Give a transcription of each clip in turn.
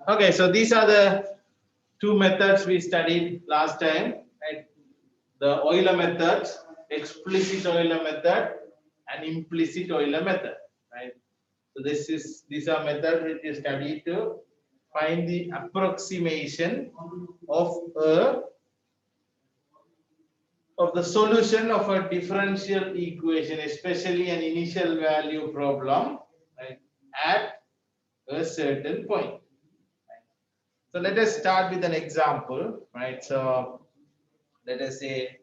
Okay, so these are the two methods we studied last time, right? The Euler method, explicit Euler method, and implicit Euler method, right? So these are methods which you study to find the approximation of the solution of a differential equation, especially an initial value problem, right, at a certain point. Right? So let us start with an example, right? So let us say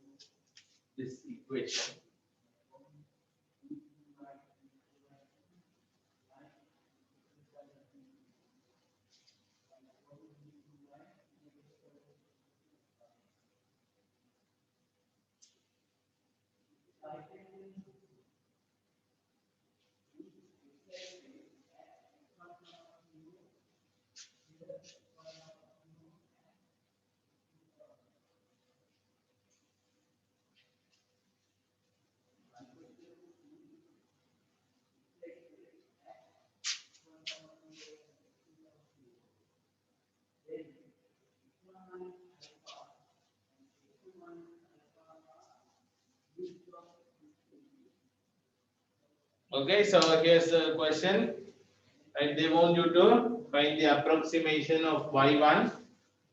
this equation. Okay, so here's the question. Right, they want you to find the approximation of y1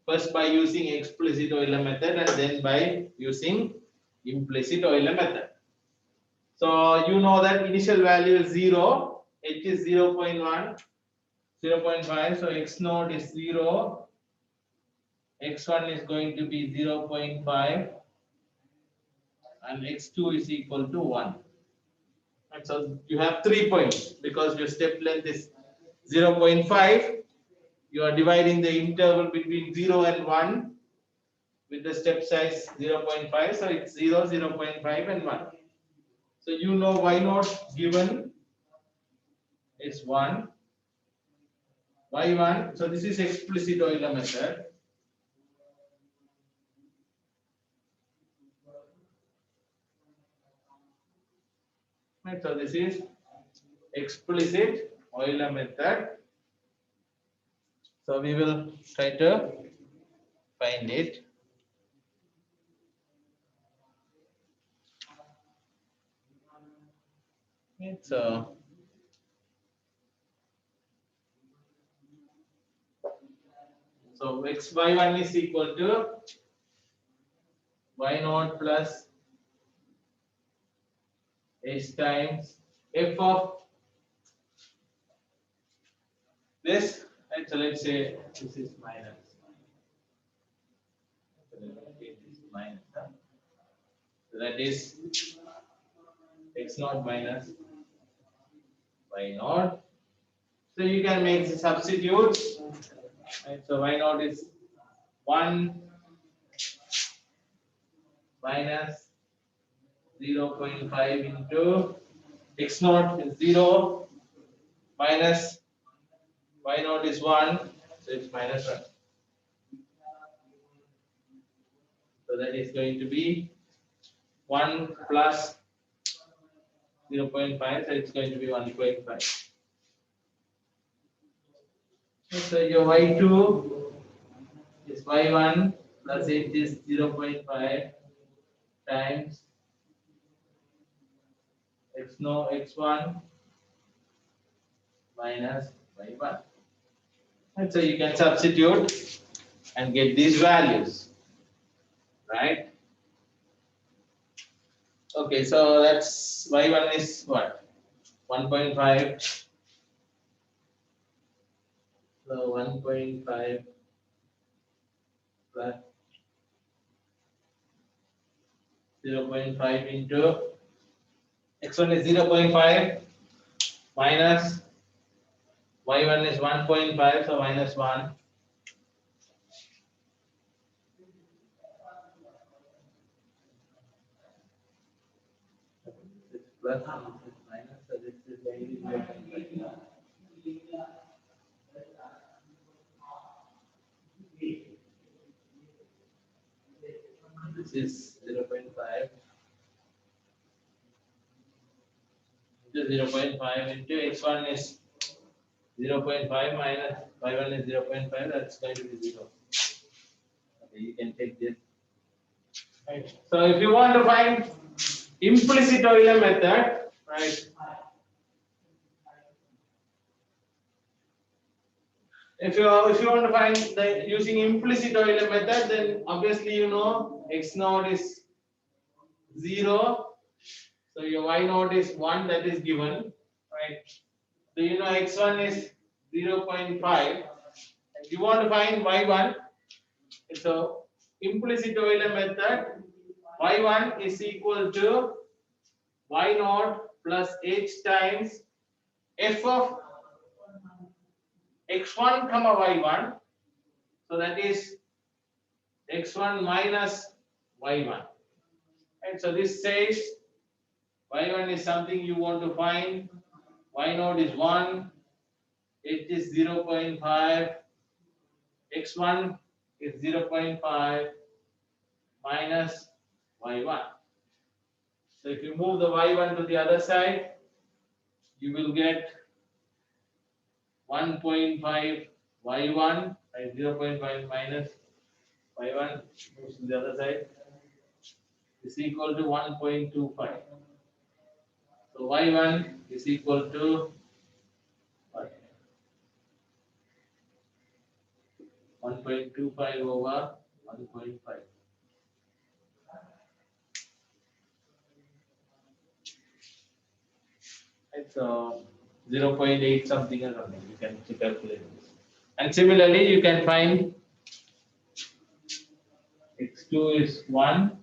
first by using explicit Euler method and then by using implicit Euler method. So you know that initial value is 0, h is 0 0.1, 0 0.5, so x naught is 0, x1 is going to be 0 0.5, and x2 is equal to 1. And so you have 3 points because your step length is 0 0.5. You are dividing the interval between 0 and 1 with the step size 0 0.5. So it's 0, 0 0.5, and 1. So you know y naught given is 1. Y1. So this is explicit Euler method. Right, so this is explicit Euler method. So we will try to find it. So x y1 is equal to y naught plus h times f of this. And so let's say this is minus. So that is x naught minus y naught. So you can make the substitutes. Right? So y naught is 1 minus 0 0.5 into x naught is 0 minus y naught is 1, so it's minus 1. So that is going to be 1 plus 0 0.5, so it's going to be 1.5. So your y2 is y1 plus it is 0 0.5 times x1 minus y1. And so you can substitute and get these values, right? Okay, so that's y1 is what? 1.5. So 1.5 plus 0.5 into x1 is 0.5 minus y1 is 1.5, so minus 1. This is plus and this is minus, so this is going to be 0.5. This is 0.5 into 0.5 into x1 is 0.5 minus y1 is 0.5, that's going to be 0. Okay, you can take this. Right. So if you want to find implicit Euler method, right? If you want to find the using implicit Euler method, then obviously you know x naught is 0, so your y naught is 1, that is given, right? So you know x1 is 0.5, and you want to find y1. So implicit Euler method, y1 is equal to y naught plus h times f of x1 comma y1, so that is x1 minus y1. And so this says y1 is something you want to find, y naught is 1, h is 0.5, x1 is 0.5 minus y1. So if you move the y1 to the other side, you will get 1.5 y1, right? 0.5 minus y1 moves to the other side is equal to 1.25. So y1 is equal to what? 1.25 over 1.5. It's 0.8 something or something. You can calculate this. And similarly, you can find x2 is 1.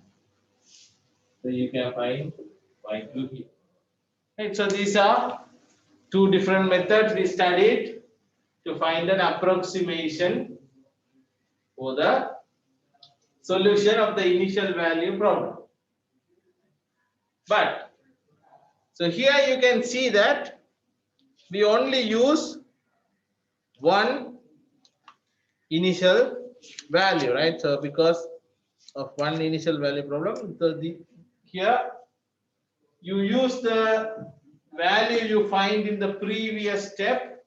So you can find y2 here. Right, so these are two different methods we studied to find an approximation for the solution of the initial value problem. But so here you can see that we only use one initial value, right? So because of one initial value problem, so here you use the value you find in the previous step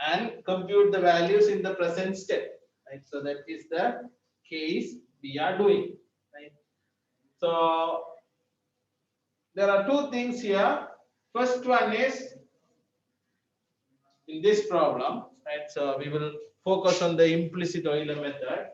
and compute the values in the present step, right? So that is the case we are doing, right? So there are two things here. First one is in this problem, right? So we will focus on the implicit Euler method.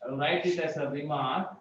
I'll write it as a remark.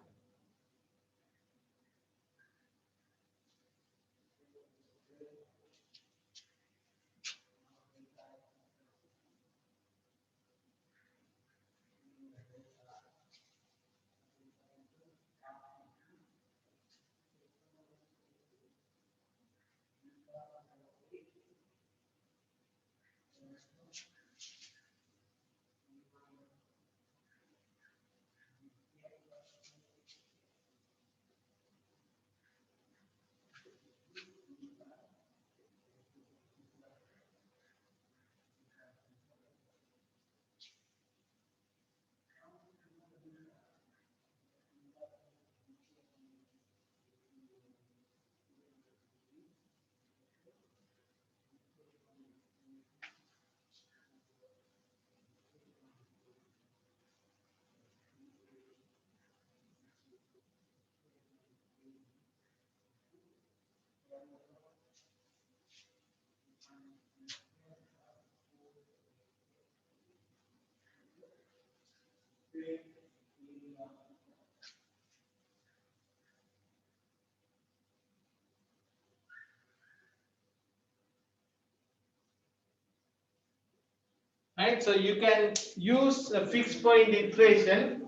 right? So you can use a fixed point iteration,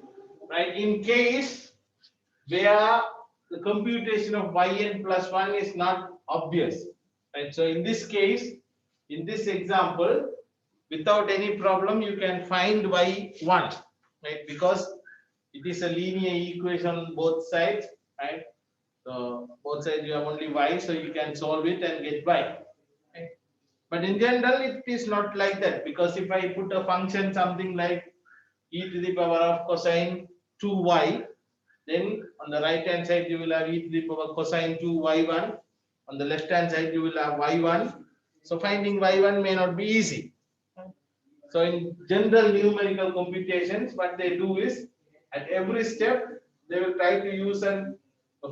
right, in case where the computation of yn plus 1 is not obvious, right? So in this case, in this example, without any problem you can find y1, right, because it is a linear equation on both sides, right? So both sides you have only y, so you can solve it and get y, right? But in general it is not like that, because if I put a function something like e to the power of cosine 2y, then on the right hand side you will have e to the power cosine 2y1, on the left hand side you will have y1. So finding y1 may not be easy. So in general numerical computations, what they do is at every step they will try to use a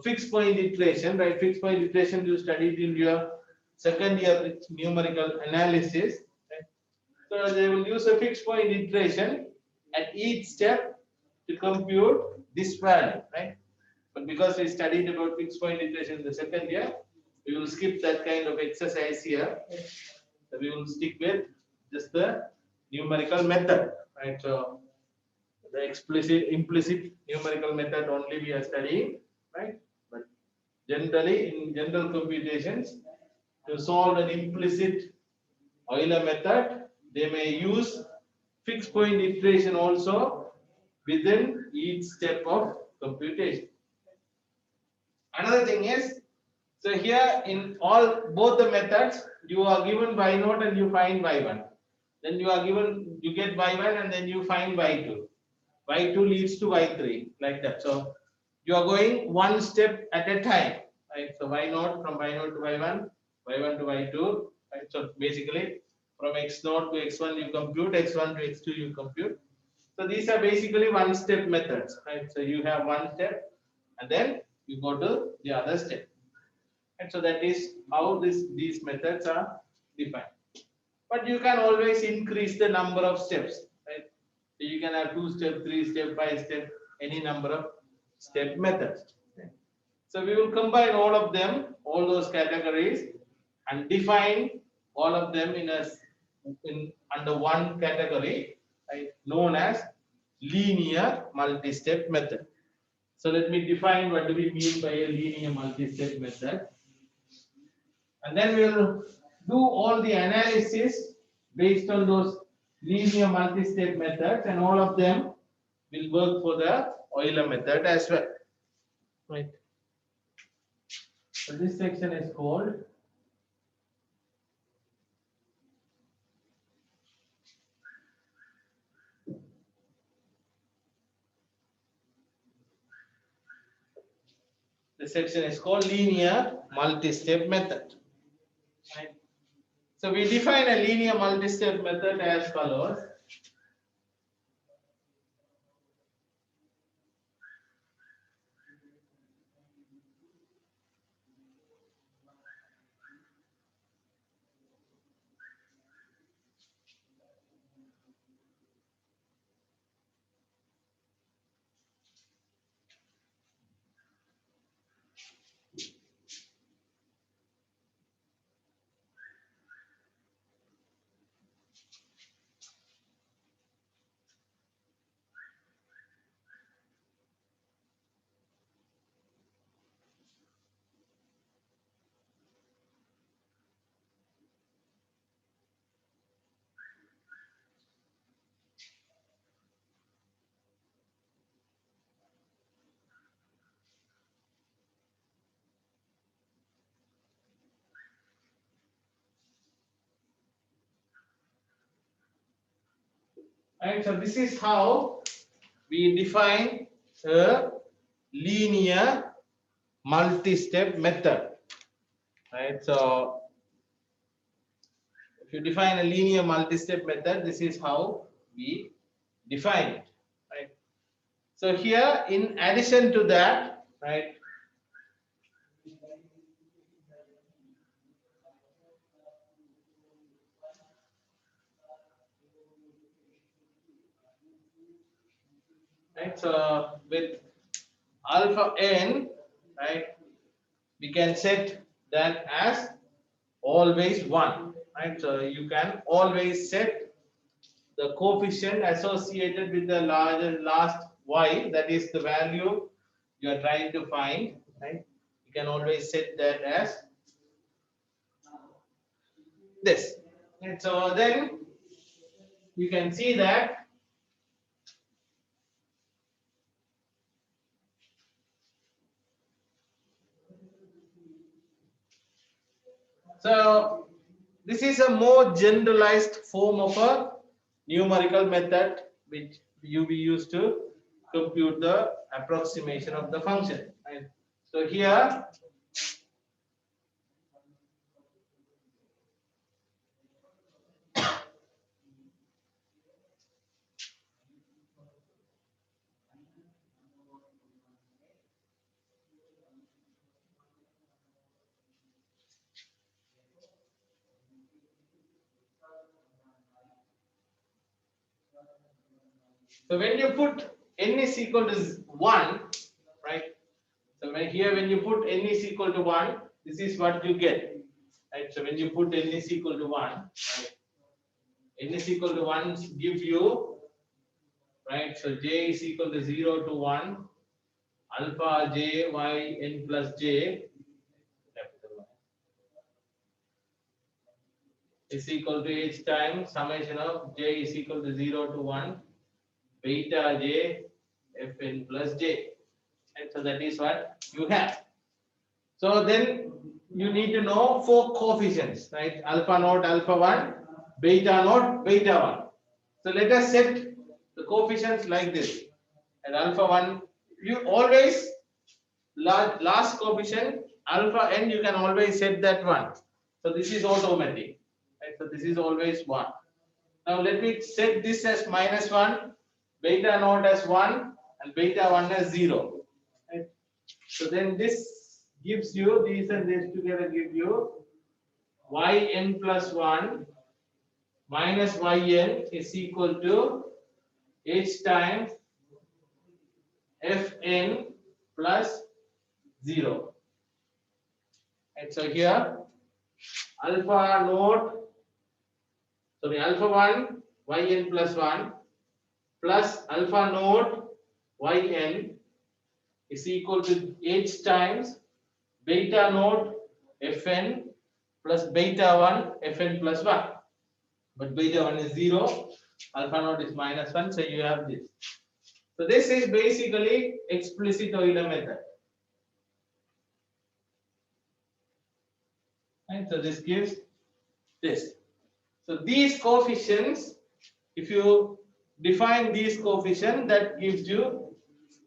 fixed point iteration, right? Fixed point iteration you studied in your second year numerical analysis, right? So they will use a fixed point iteration at each step to compute this value, right? But because we studied about fixed point iteration in the second year, we will skip that kind of exercise here. So we will stick with just the numerical method, right? So the implicit numerical method only we are studying, right? But generally in general computations, to solve an implicit Euler method, they may use fixed point iteration also within each step of computation. Another thing is, so here in all both the methods, you are given y0 and you find y1. Then you are given, you get y1 and then you find y2. Y2 leads to y3, like that. So you are going one step at a time, right? So y0 from y0 to y1, y1 to y2, right? So basically from x0 to x1 you compute, x1 to x2 you compute. So these are basically one step methods, right? So you have one step and then you go to the other step. And so that is how these methods are defined. But you can always increase the number of steps, right? So you can have 2 step, 3 step, 5 step, any number of step methods. So we will combine all of them, all those categories, and define all of them under one category, right, known as linear multi-step method. So let me define what do we mean by a linear multi-step method. And then we'll do all the analysis based on those linear multi-step methods, and all of them will work for the Euler method as well. Right. So this section is called linear multi-step method. Right. So we define a linear multi-step method as follows. Right, so this is how we define a linear multi-step method. Right, so if you define a linear multi-step method, this is how we define it. Right. So here, in addition to that, right, right, so with alpha n, right, we can set that as always 1, right? So you can always set the coefficient associated with the last y, that is the value you are trying to find, right? You can always set that as this. And so then you can see that so this is a more generalized form of a numerical method which you will use to compute the approximation of the function. Right? So here so when you put n is equal to 1, right? So when you put n is equal to 1, this is what you get. Right? So when you put n is equal to 1, right? N is equal to 1 give you, right? So j is equal to 0 to 1, alpha j y n plus j is equal to h times summation of j is equal to 0 to 1 beta j fn plus j. And so that is what you have. So then you need to know 4 coefficients, right? Alpha naught, alpha 1, beta naught, beta 1. So let us set the coefficients like this. And alpha 1, you always, last coefficient, alpha n, you can always set that 1. So this is automatic. Right? So this is always 1. Now let me set this as -1, beta naught as 1, and beta 1 as 0. Right? So then this gives you, these and this together give you yn plus 1 minus yn is equal to h times fn plus 0. And so here alpha naught, sorry, alpha 1 yn plus 1 plus alpha naught yn is equal to h times beta naught fn plus beta 1 fn plus 1. But beta 1 is 0, alpha naught is -1, so you have this. So this is basically explicit Euler method. And so this gives this. So these coefficients, if you define these coefficients, that gives you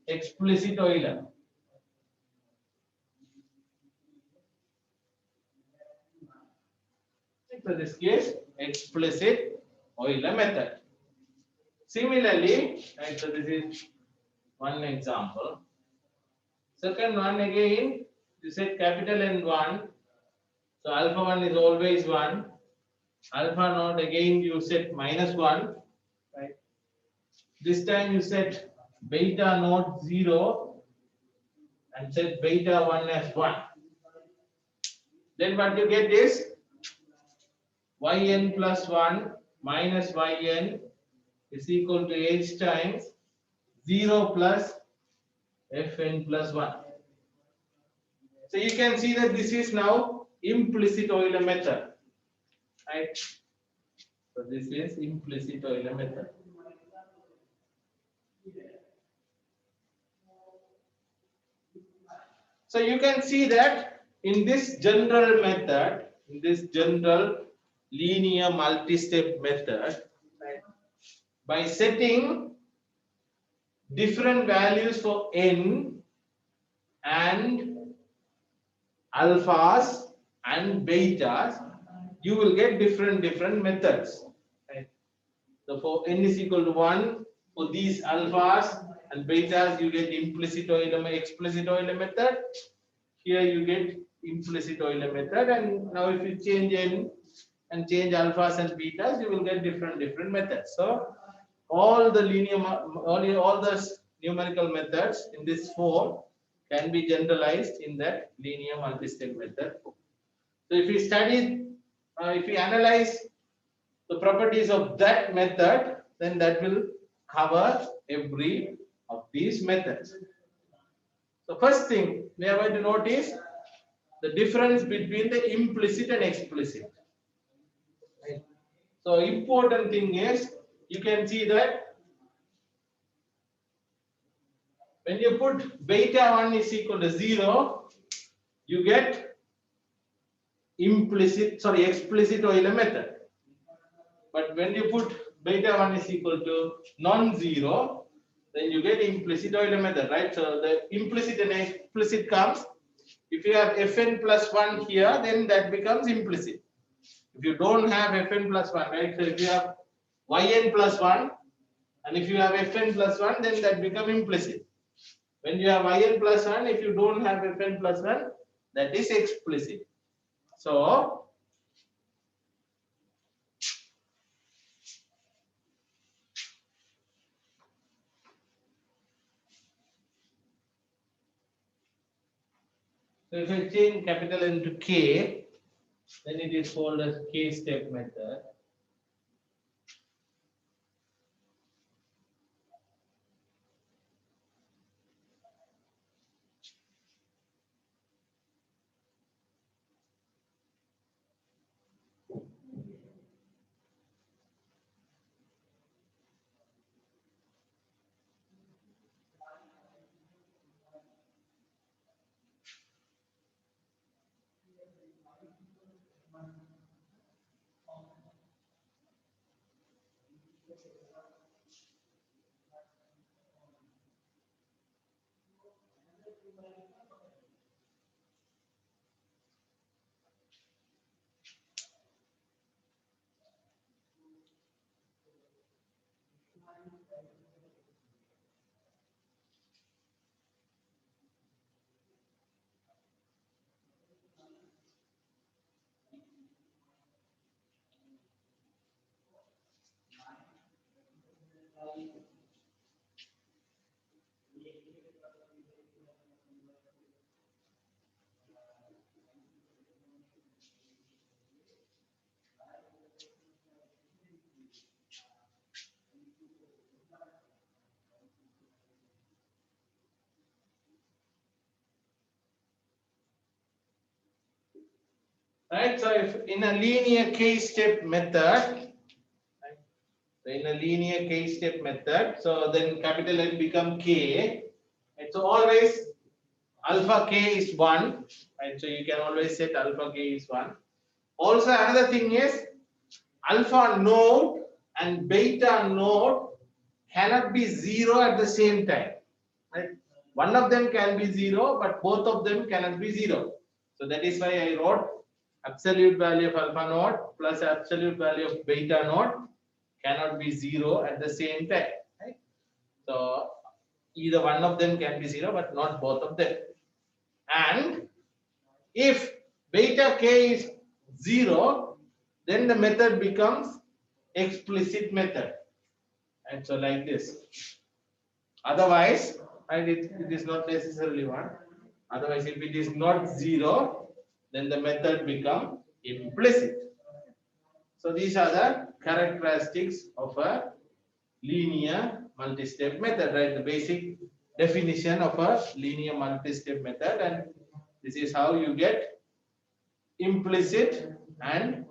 explicit Euler. So this gives explicit Euler method. Similarly, right, so this is one example. Second one again, you set capital N1. So alpha 1 is always 1. Alpha naught again you set -1. Right. This time you set beta naught 0 and set beta 1 as 1. Then what you get is yn plus 1 minus yn is equal to h times 0 plus fn plus 1. So you can see that this is now implicit Euler method, right? So this is implicit Euler method. So you can see that in this general method, in this general linear multi-step method, right, by setting different values for n and alphas and betas, you will get different methods. Right? So for n is equal to 1, for these alphas and betas, you get implicit Euler, explicit Euler method. Here you get implicit Euler method, and now if you change n and change alphas and betas, you will get different methods. So all the all the numerical methods in this form can be generalized in that linear multi-step method. So if we study, if we analyze the properties of that method, then that will cover every of these methods. So first thing we are going to notice the difference between the implicit and explicit. Right? So important thing is you can see that when you put beta 1 is equal to 0, you get explicit Euler method. But when you put beta 1 is equal to non-zero, then you get implicit Euler method, right? So the implicit and explicit comes. If you have Fn plus 1 here, then that becomes implicit. If you don't have Fn plus 1, right? So if you have Yn plus 1, and if you have Fn plus 1, then that becomes implicit. When you have Yn plus 1, if you don't have Fn plus 1, that is explicit. So if I change capital N to K, then it is called as K-step method. Right, so if in a linear K-step method, right, so in a linear K-step method, so then capital N become K, and so always alpha K is 1, right, so you can always set alpha K is 1. Also another thing is alpha node and beta node cannot be 0 at the same time, right? One of them can be 0, but both of them cannot be 0. So that is why I wrote absolute value of alpha node plus absolute value of beta node cannot be 0 at the same time, right? So either one of them can be 0, but not both of them. And if beta k is 0, then the method becomes explicit method. And so like this. Otherwise, right, it is not necessarily 1. Otherwise, if it is not 0, then the method become implicit. So these are the characteristics of a linear multi-step method, right? The basic definition of a linear multi-step method, and this is how you get implicit and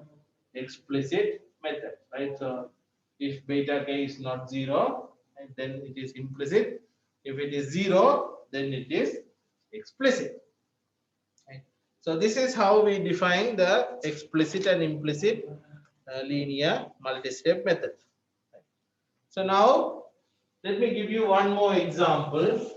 explicit method, right? So if beta k is not 0, then it is implicit. If it is 0, then it is explicit. Right? So this is how we define the explicit and implicit linear multi-step method. Right? So now let me give you one more example.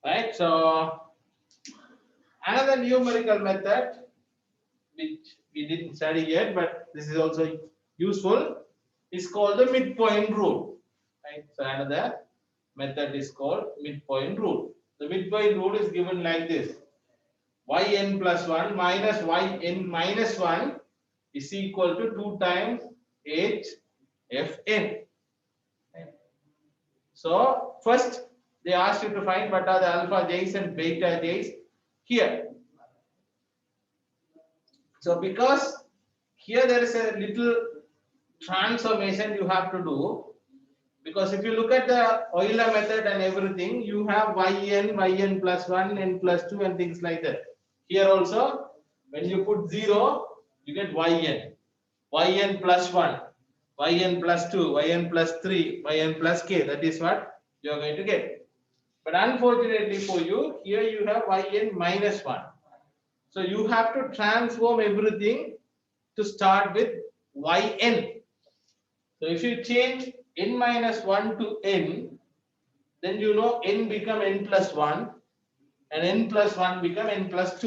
right? So another numerical method which we didn't study yet, but this is also useful, is called the midpoint rule, right? So another method is called midpoint rule. The midpoint rule is given like this: yn plus 1 minus yn minus 1 is equal to 2 times h fn. So first they ask you to find what are the alpha j's and beta j's here. So because here there is a little transformation you have to do, because if you look at the Euler method and everything, you have yn plus 1, n plus 2 and things like that. Here also, when you put 0, you get yn plus 1, yn plus 2, yn plus 3, yn plus k. That is what you are going to get. But unfortunately for you, here you have yn minus 1. So you have to transform everything to start with yn. So if you change n minus 1 to n, then you know n become n plus 1 and n plus 1 become n plus 2.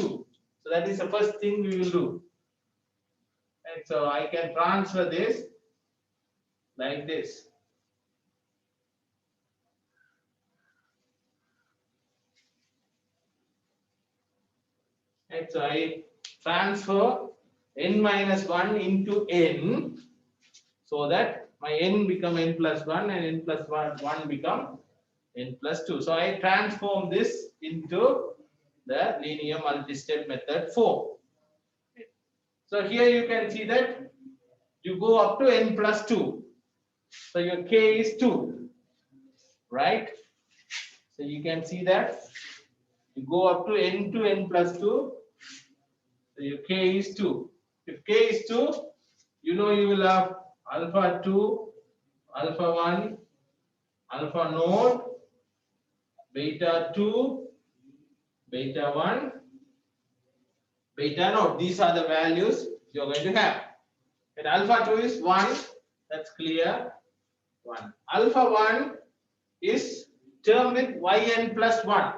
So that is the first thing we will do. And so I can transfer this like this. And so I transfer n minus 1 into n, so that my n become n plus 1 and n plus 1 become n plus 2. So I transform this into the linear multi-step method form. So here you can see that you go up to n plus 2. So your k is 2, right? So you can see that you go up to n plus 2. So your k is 2. If k is 2, you know you will have alpha 2, alpha 1, alpha node, beta 2, beta 1, beta node. These are the values you are going to have. And alpha 2 is 1, that's clear. 1. Alpha 1 is term with yn plus 1.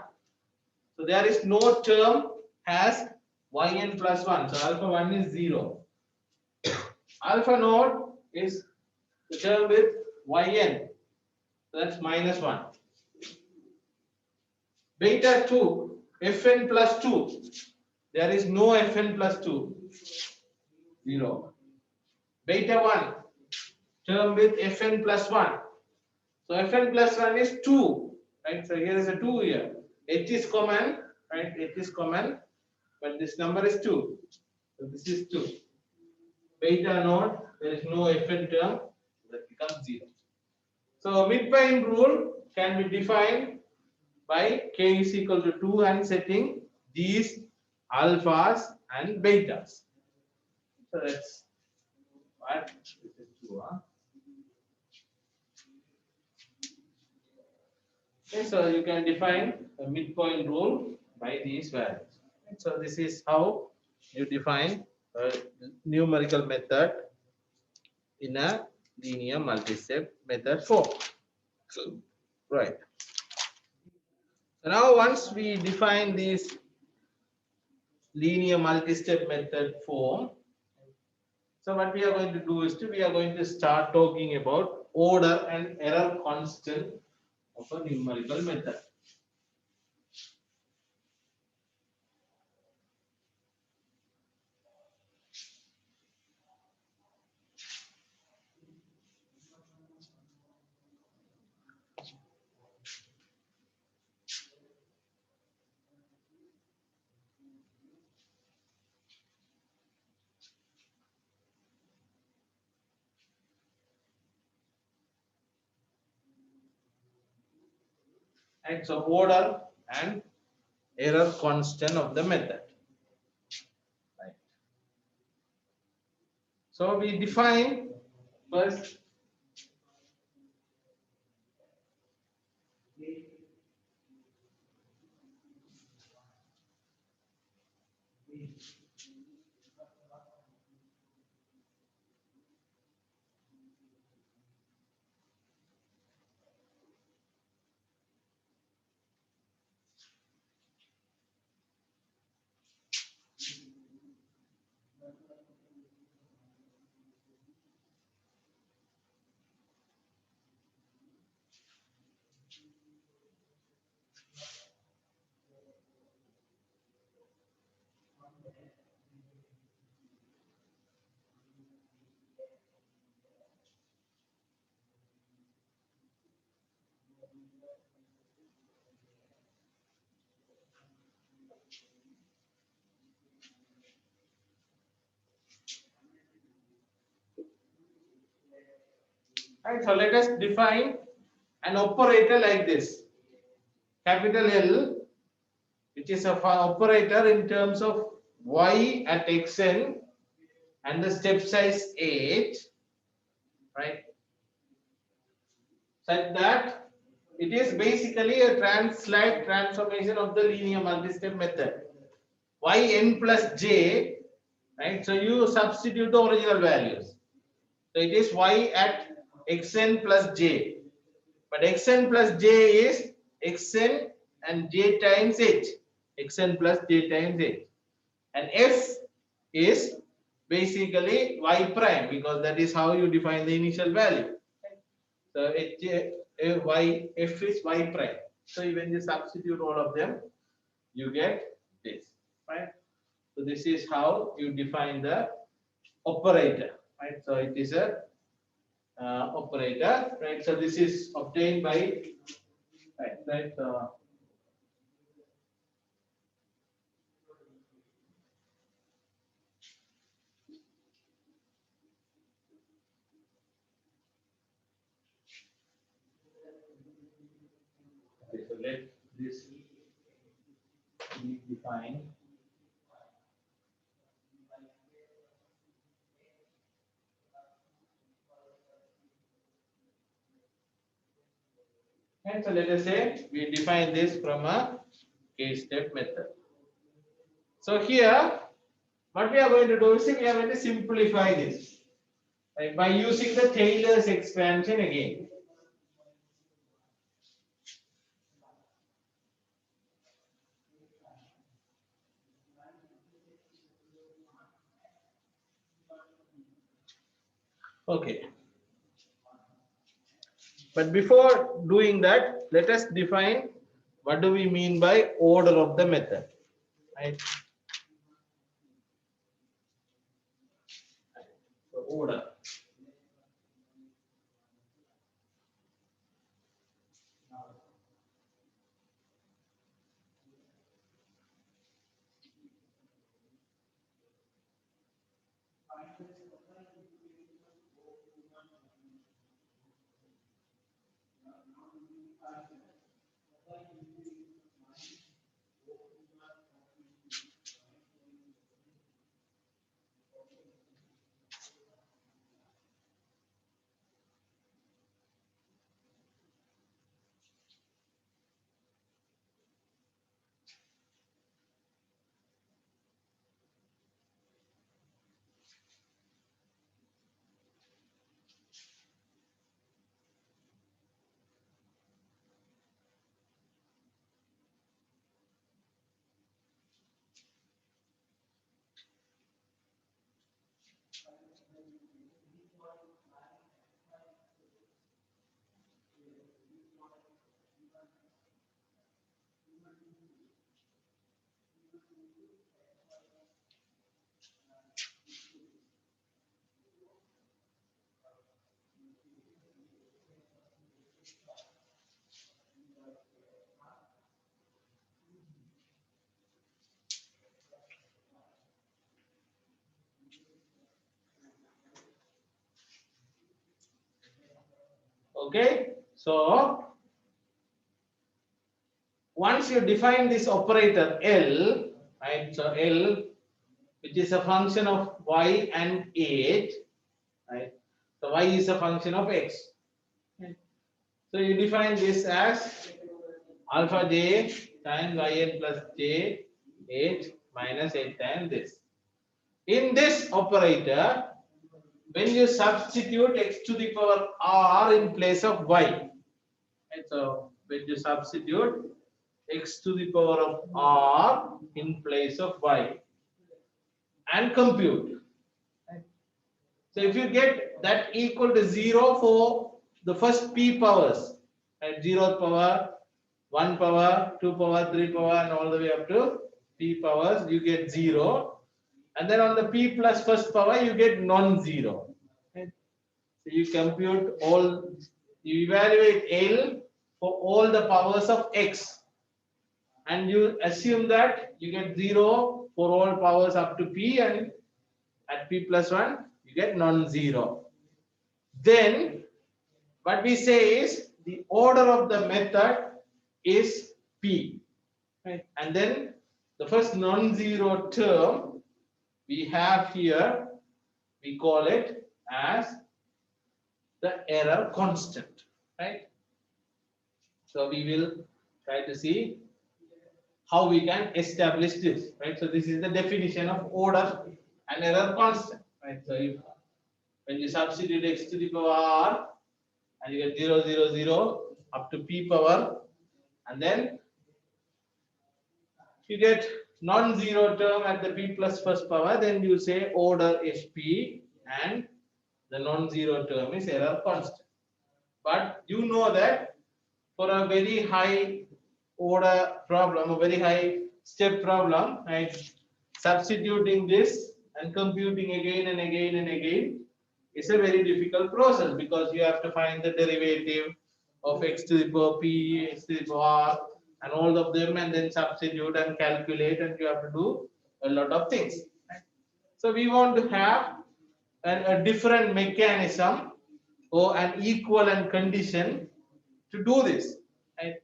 So there is no term has yn plus 1. So alpha 1 is 0. Alpha node is the term with yn. So that's minus 1. Beta 2, fn plus 2. There is no fn plus 2. 0. Beta 1, term with fn plus 1. So fn plus 1 is 2. Right? So here is a 2 here. H is common, right? H is common, but this number is 2. So this is 2. Beta node, there is no fn term, that becomes 0. So midpoint rule can be defined by k is equal to 2 and setting these alphas and betas. So that's what this is 2. Okay, so you can define a midpoint rule by these values. So this is how you define a numerical method in a linear multi-step method form. So, right. So now once we define this linear multi-step method form, so what we are going to do is we are going to start talking about order and error constant of a numerical method. And so order and error constant of the method. Right. So we define first Right, so let us define an operator like this. Capital L, which is an operator in terms of y at xn and the step size 8, right? Such that it is basically a slight transformation of the linear multi-step method. Yn plus j, right? So you substitute the original values. So it is y at xn plus j. But xn plus j is xn and j times h. Xn plus j times h. And f is basically y prime because that is how you define the initial value. So f is y prime. So when you substitute all of them, you get this, right? So this is how you define the operator, right? So it is a operator, right? So this is obtained by right. Okay, so let this be defined. And so let us say we define this from a k-step method. So here, what we are going to do is we are going to simplify this, right, by using the Taylor's expansion again. Okay. But before doing that, let us define what do we mean by order of the method, right? So order. Okay, so once you define this operator L, right? So L, which is a function of y and 8, right? So y is a function of x. Right? So you define this as alpha j times yn plus j 8 minus 8 times this. In this operator, when you substitute x to the power r in place of y, right? So when you substitute x to the power of r in place of y and compute, right? So if you get that equal to 0 for the first p powers, at 0th power, 1 power, 2 power, 3 power, and all the way up to p powers, you get 0. and then on the p plus first power you get non-zero. Right? So you compute all, you evaluate L for all the powers of x, and you assume that you get 0 for all powers up to p, and at p plus 1 you get non-zero. Then what we say is the order of the method is p, right? And then the first non-zero term we have here, we call it as the error constant, right? So we will try to see how we can establish this, right? So this is the definition of order and error constant, right? So if when you substitute x to the power r, and you get 0, 0, 0 up to p power, and then you get non-zero term at the p plus first power, then you say order is p and the non-zero term is error constant. But you know that for a very high order problem, a very high step problem, right, substituting this and computing again and again and again is a very difficult process, because you have to find the derivative of x to the power p, x to the power r, and all of them, and then substitute and calculate, and you have to do a lot of things. So we want to have a different mechanism or an equivalent condition to do this, right?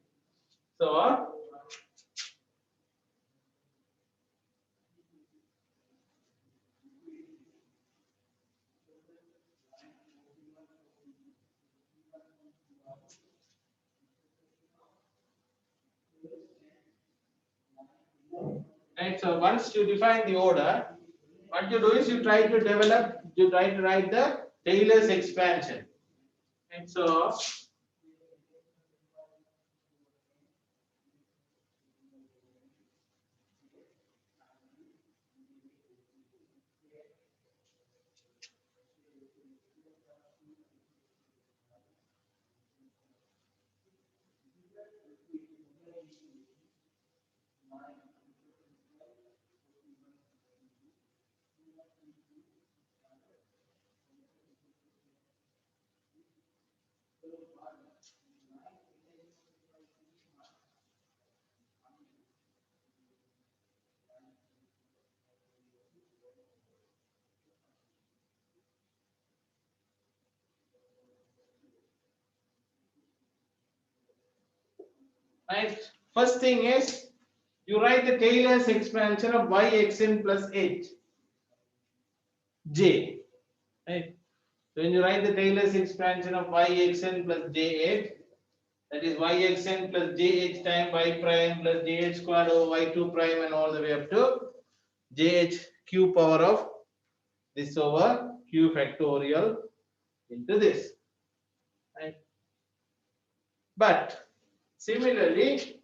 So right, so once you define the order, what you do is you try to write the Taylor's expansion. And so right, first thing is you write the Taylor's expansion of yxn plus h j, right? So when you write the Taylor's expansion of yxn plus jh, that is yxn plus jh times y prime plus jh squared over y2 prime and all the way up to jh q power of this over q factorial into this, right? But similarly,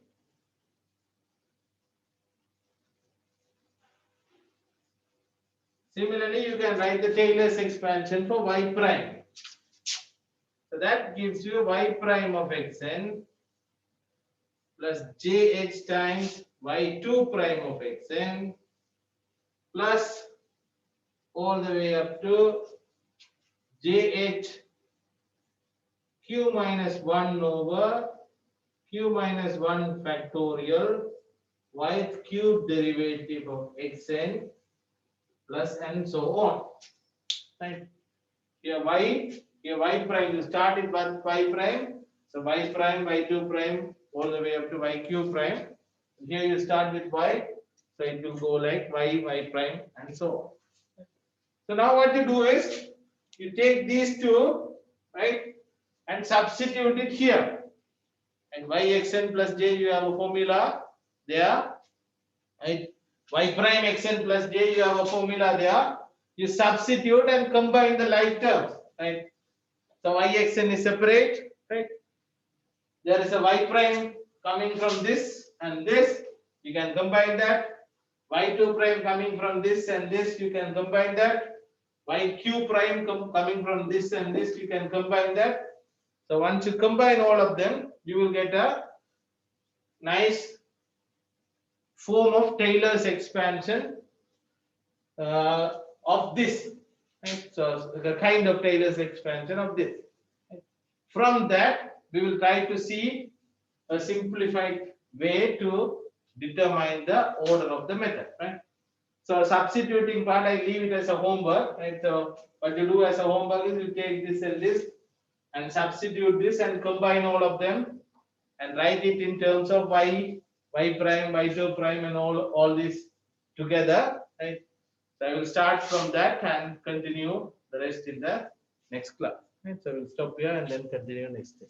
you can write the Taylor's expansion for y prime. So that gives you y prime of xn plus jh times y2 prime of xn plus all the way up to jh q minus 1 over q minus 1 factorial y cube derivative of xn plus and so on, right? Here y prime, you start it with y prime, so y prime, y2 prime, all the way up to y cube prime. Here you start with y, so it will go like y prime and so on. So now what you do is you take these two, right, and substitute it here, and yxn plus j, you have a formula there, right? Y prime xn plus j, you have a formula there. You substitute and combine the like terms, right? So yxn is separate, right? There is a y prime coming from this and this, you can combine that. Y2 prime coming from this and this, you can combine that. Yq prime coming from this and this, you can combine that. So once you combine all of them, you will get a nice form of Taylor's expansion, of this. Right? So the kind of Taylor's expansion of this. Right? From that, we will try to see a simplified way to determine the order of the method. Right? So substituting part, I leave it as a homework. Right? So what you do as a homework is you take this and this and substitute this and combine all of them and write it in terms of y prime, y2 prime, and all this together. Right? So I will start from that and continue the rest in the next class. Right? So we'll stop here and then continue next day.